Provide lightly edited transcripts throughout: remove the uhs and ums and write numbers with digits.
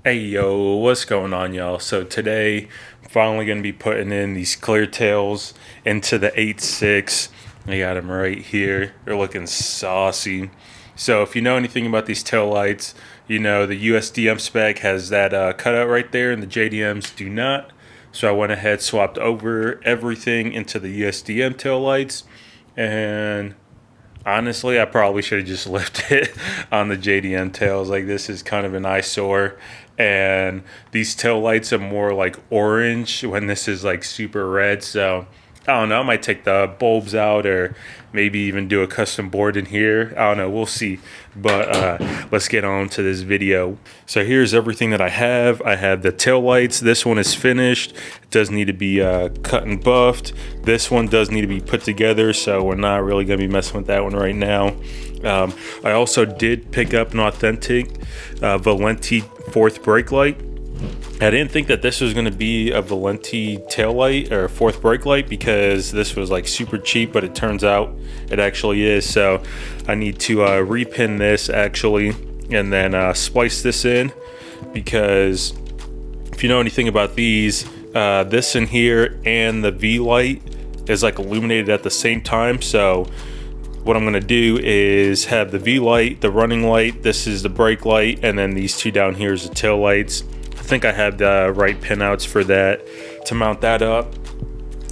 Hey yo, what's going on, y'all? So today I'm finally going to be putting in these clear tails into the 8.6. I got them right here. They're looking saucy. So if you know anything about these tail lights, you know the USDM spec has that cutout right there and the JDMs do not. So I went ahead, swapped over everything into the USDM tail lights, and honestly, I probably should have just left it on the JDM tails. Like, this is kind of an eyesore. And these tail lights are more like orange when this is like super red. So I don't know, I might take the bulbs out or maybe even do a custom board in here. I don't know, we'll see. But let's get on to this video. So here's everything that I have. I have the tail lights. This one is finished. It does need to be cut and buffed. This one does need to be put together, so we're not really going to be messing with that one right now. I also did pick up an authentic Valentie fourth brake light. I didn't think that this was going to be a Valentie tail light or fourth brake light because this was like super cheap, but it turns out it actually is. So I need to repin this actually and then splice this in, because if you know anything about these, this in here and the V light is like illuminated at the same time. So what I'm going to do is have the V light, the running light, this is the brake light, and then these two down here is the tail lights. I think I have the right pinouts for that to mount that up.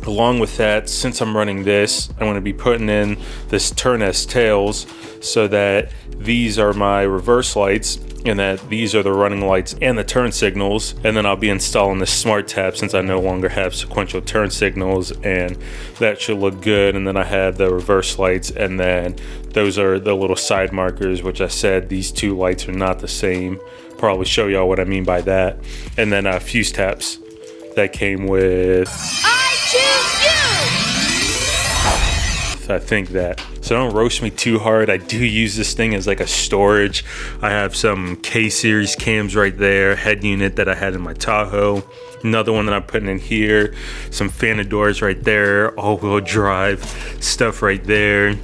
Along with that, since I'm running this, I'm going to be putting in this turn S tails so that these are my reverse lights and that these are the running lights and the turn signals. And then I'll be installing the SmartTap since I no longer have sequential turn signals, and that should look good. And then I have the reverse lights, and then those are the little side markers, which I said these two lights are not the same. Probably show y'all what I mean by that. And then fuse taps that came with I think that. So don't roast me too hard. I do use this thing as like a storage. I have some K-series cams right there, head unit that I had in my Tahoe, another one that I'm putting in here, some fan doors right there, all-wheel drive stuff right there,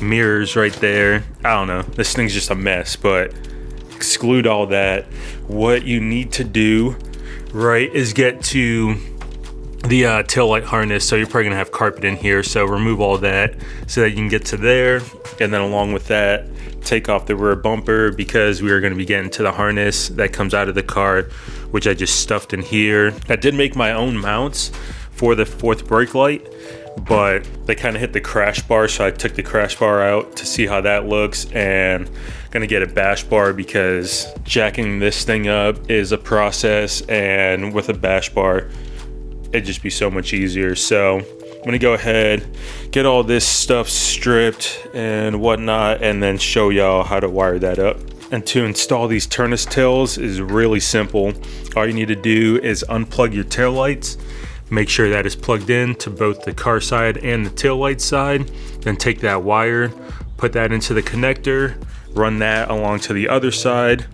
mirrors right there. I don't know, this thing's just a mess, but exclude all that. What you need to do, right, is get to the tail light harness. So you're probably gonna have carpet in here, so remove all that so that you can get to there. And then along with that, take off the rear bumper, because we are going to be getting to the harness that comes out of the car, which I just stuffed in here. I did make my own mounts for the fourth brake light, but they kind of hit the crash bar, so I took the crash bar out to see how that looks, and gonna get a bash bar because jacking this thing up is a process, and with a bash bar it'd just be so much easier. So I'm gonna go ahead, get all this stuff stripped and whatnot, and then show y'all how to wire that up. And to install these Turnus tails is really simple. All you need to do is unplug your tail lights, make sure that is plugged in to both the car side and the tail light side, then take that wire, put that into the connector, run that along to the other side,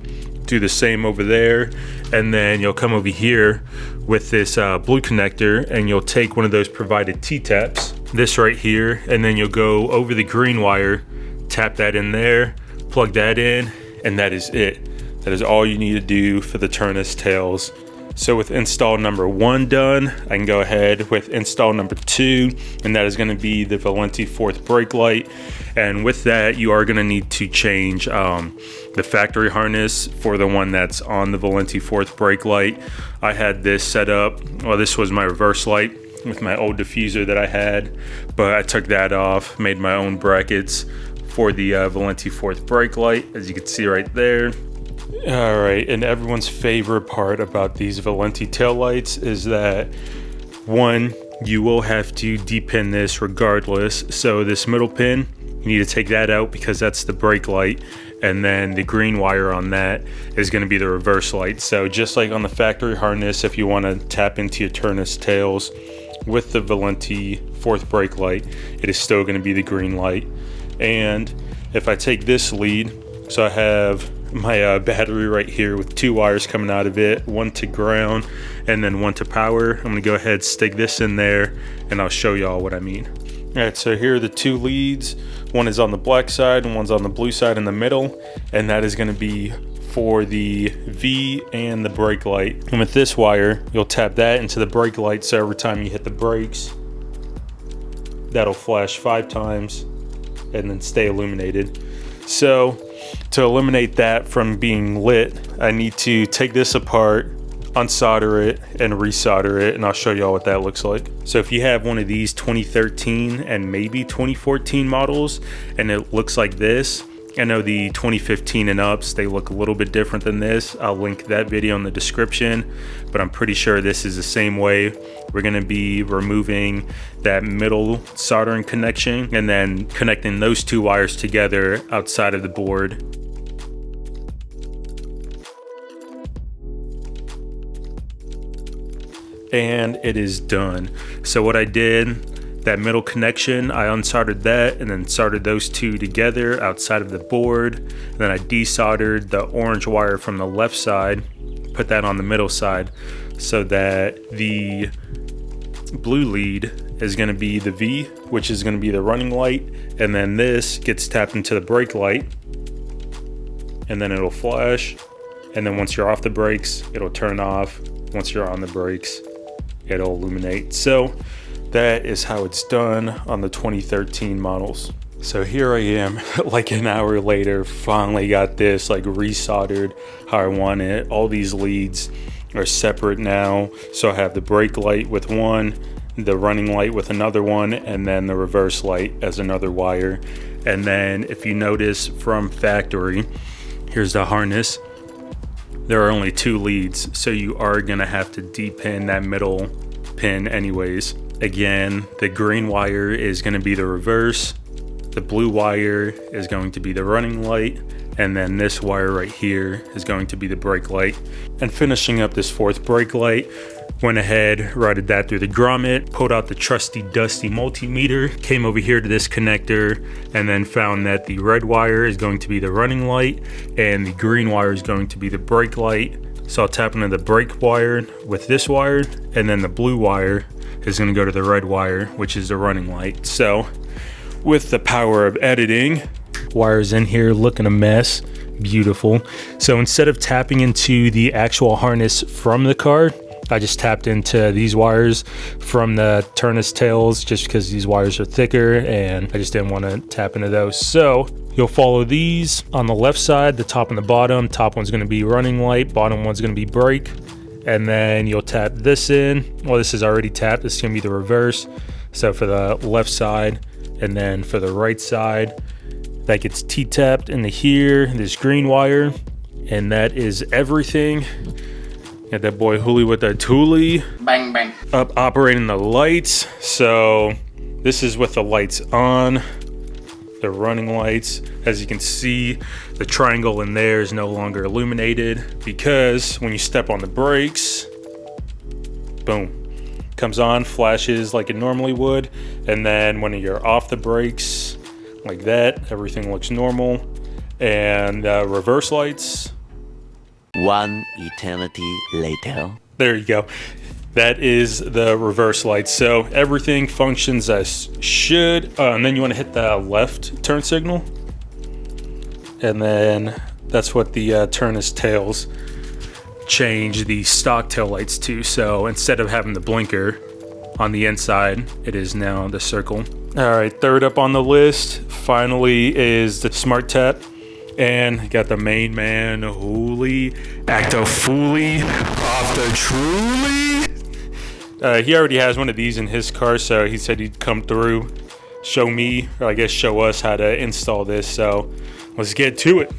do the same over there, and then you'll come over here with this blue connector and you'll take one of those provided T-taps, this right here, and then you'll go over the green wire, tap that in there, plug that in, and that is it. That is all you need to do for the Turnus tails. So with install number 1 done, I can go ahead with install number 2, and that is going to be the Valentie fourth brake light. And with that, you are going to need to change the factory harness for the one that's on the Valentie fourth brake light. I had this set up, well, this was my reverse light with my old diffuser that I had, but I took that off, made my own brackets for the Valentie fourth brake light, as you can see right there. All right, and everyone's favorite part about these Valentie taillights is that, one, you will have to depin this regardless. So this middle pin, you need to take that out because that's the brake light, and then the green wire on that is going to be the reverse light. So just like on the factory harness, if you want to tap into your Turnus tails with the Valentie fourth brake light, it is still going to be the green light. And if I take this lead, so I have my battery right here with 2 wires coming out of it, one to ground and then one to power. I'm gonna go ahead, stick this in there, and I'll show y'all what I mean. All right, so here are the 2 leads. One is on the black side and one's on the blue side in the middle, and that is gonna be for the V and the brake light. And with this wire, you'll tap that into the brake light, so every time you hit the brakes, that'll flash 5 times and then stay illuminated. So to eliminate that from being lit, I need to take this apart, unsolder it, and resolder it, and I'll show y'all what that looks like. So if you have one of these 2013 and maybe 2014 models and it looks like this, I know the 2015 and ups, they look a little bit different than this. I'll link that video in the description, but I'm pretty sure this is the same way. We're gonna be removing that middle soldering connection and then connecting those 2 wires together outside of the board. And it is done. So what I did, that middle connection, I unsoldered that and then soldered those 2 together outside of the board. And then I desoldered the orange wire from the left side, put that on the middle side, so that the blue lead is going to be the V, which is going to be the running light, and then this gets tapped into the brake light, and then it'll flash, and then once you're off the brakes, it'll turn off. Once you're on the brakes, it'll illuminate. So that is how it's done on the 2013 models. So here I am, like an hour later, finally got this like resoldered how I want it. All these leads are separate now. So I have the brake light with one, the running light with another one, and then the reverse light as another wire. And then if you notice from factory, here's the harness. There are only 2 leads, so you are gonna have to depin that middle pin anyways. Again, the green wire is gonna be the reverse, the blue wire is going to be the running light, and then this wire right here is going to be the brake light. And finishing up this 4th brake light, went ahead, routed that through the grommet, pulled out the trusty dusty multimeter, came over here to this connector, and then found that the red wire is going to be the running light and the green wire is going to be the brake light. So I'll tap into the brake wire with this wire, and then the blue wire is going to go to the red wire, which is the running light. So with the power of editing, wires in here looking a mess, beautiful. So instead of tapping into the actual harness from the car, I just tapped into these wires from the Turnus tails just because these wires are thicker and I just didn't want to tap into those. So you'll follow these on the left side, the top and the bottom. Top one's going to be running light, bottom one's going to be brake. And then you'll tap this in. Well, this is already tapped. This is going to be the reverse. So for the left side, and then for the right side, that gets T-tapped into here, this green wire. And that is everything. Got that boy Huli with that Thule. Bang, bang. Up operating the lights. So this is with the lights on, the running lights. As you can see, the triangle in there is no longer illuminated because when you step on the brakes, boom, comes on, flashes like it normally would. And then when you're off the brakes like that, everything looks normal. And reverse lights. 1 eternity later. There you go. That is the reverse light. So everything functions as should. And then you want to hit the left turn signal. And then that's what the Turnus tails change the stock tail lights to. So instead of having the blinker on the inside, it is now the circle. All right, third up on the list finally is the SmartTap. And got the main man, Huli, Acto Fooly, off the Truly. He already has one of these in his car, so he said he'd come through, show me, or I guess show us how to install this. So let's get to it.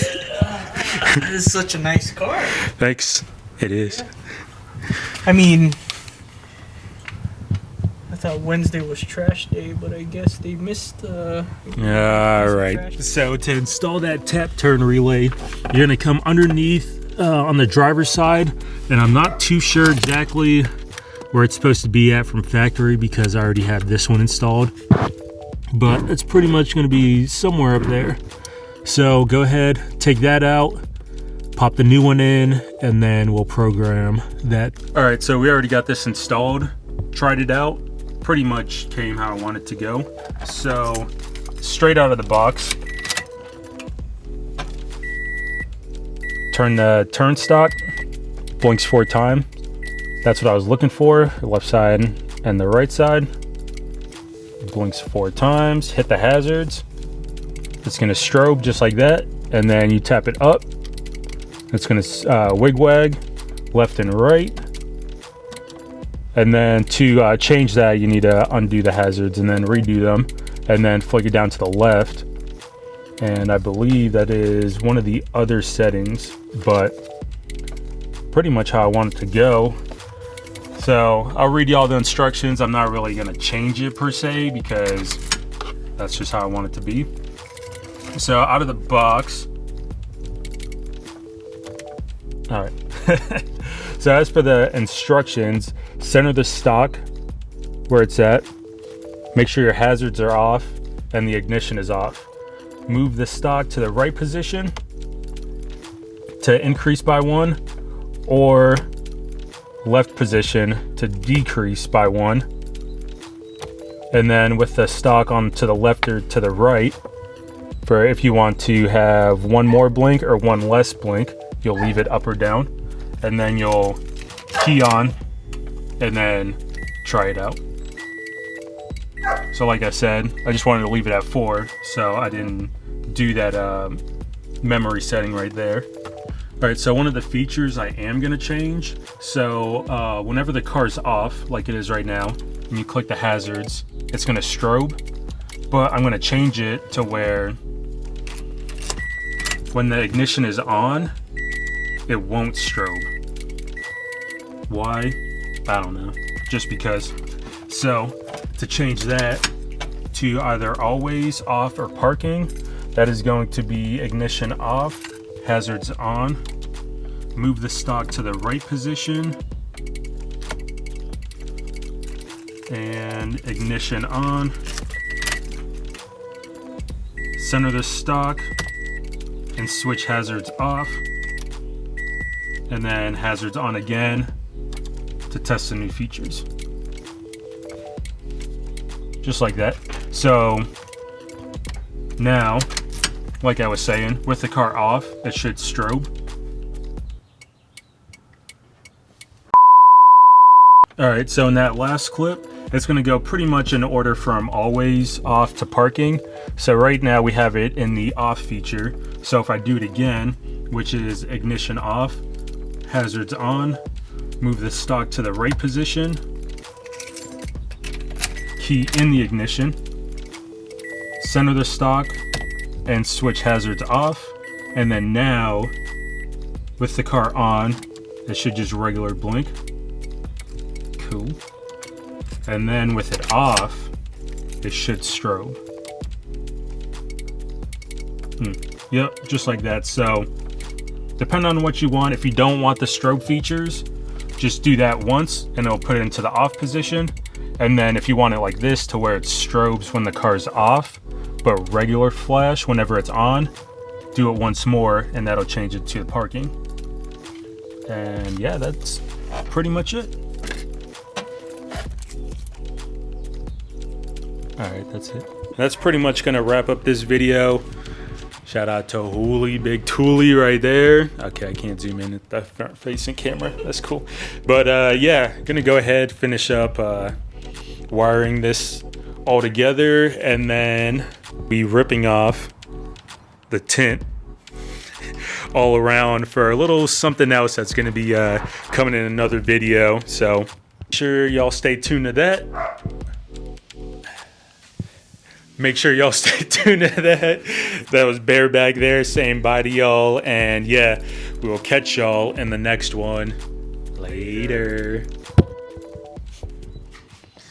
This is such a nice car. Thanks. It is. I mean, I thought Wednesday was trash day, but I guess they missed. All right. So to install that tap turn relay, you're gonna come underneath on the driver's side, and I'm not too sure exactly where it's supposed to be at from factory because I already have this one installed, but it's pretty much gonna be somewhere up there. So go ahead, take that out, pop the new one in, and then we'll program that. All right, so we already got this installed, tried it out. Pretty much came how I want it to go. So straight out of the box, turn the turn stock, blinks 4 times. That's what I was looking for, the left side and the right side. Blinks 4 times, hit the hazards. It's gonna strobe just like that, and then you tap it up. It's gonna wig-wag left and right. And then to change that, you need to undo the hazards and then redo them, and then flick it down to the left. And I believe that is one of the other settings, but pretty much how I want it to go. So I'll read you all the instructions. I'm not really gonna change it per se because that's just how I want it to be. So out of the box, all right. So as for the instructions, center the stock where it's at. Make sure your hazards are off and the ignition is off. Move the stock to the right position to increase by 1, or left position to decrease by 1. And then with the stock on to the left or to the right, for if you want to have 1 more blink or 1 less blink, you'll leave it up or down, and then you'll key on and then try it out. So like I said, I just wanted to leave it at 4, so I didn't do that memory setting right there. All right, so one of the features I am gonna change. So whenever the car's off, like it is right now, and you click the hazards, it's gonna strobe, but I'm gonna change it to where when the ignition is on, it won't strobe. Why? I don't know, just because. So to change that to either always off or parking, that is going to be ignition off, hazards on. Move the stock to the right position and ignition on. Center the stock and switch hazards off, and then hazards on again to test the new features. Just like that. So now, like I was saying, with the car off, it should strobe. All right, so in that last clip, it's gonna go pretty much in order from always off to parking. So right now we have it in the off feature. So if I do it again, which is ignition off, hazards on, move the stock to the right position, key in the ignition, center the stock, and switch hazards off. And then now, with the car on, it should just regular blink. Cool. And then with it off, it should strobe. Yep, just like that. So depending on what you want, if you don't want the strobe features, just do that once and it'll put it into the off position. And then if you want it like this to where it strobes when the car's off, but regular flash whenever it's on, do it once more and that'll change it to the parking. And yeah, that's pretty much it. All right, that's it. That's pretty much gonna wrap up this video. Shout out to Hooli, big Toolie right there. Okay, I can't zoom in at the front facing camera. That's cool. But yeah, gonna go ahead, finish up wiring this all together, and then be ripping off the tint all around for a little something else that's gonna be coming in another video. So make sure y'all stay tuned to that. Make sure y'all stay tuned to that. That was Bear back there saying bye to y'all. And yeah, we will catch y'all in the next one. Later.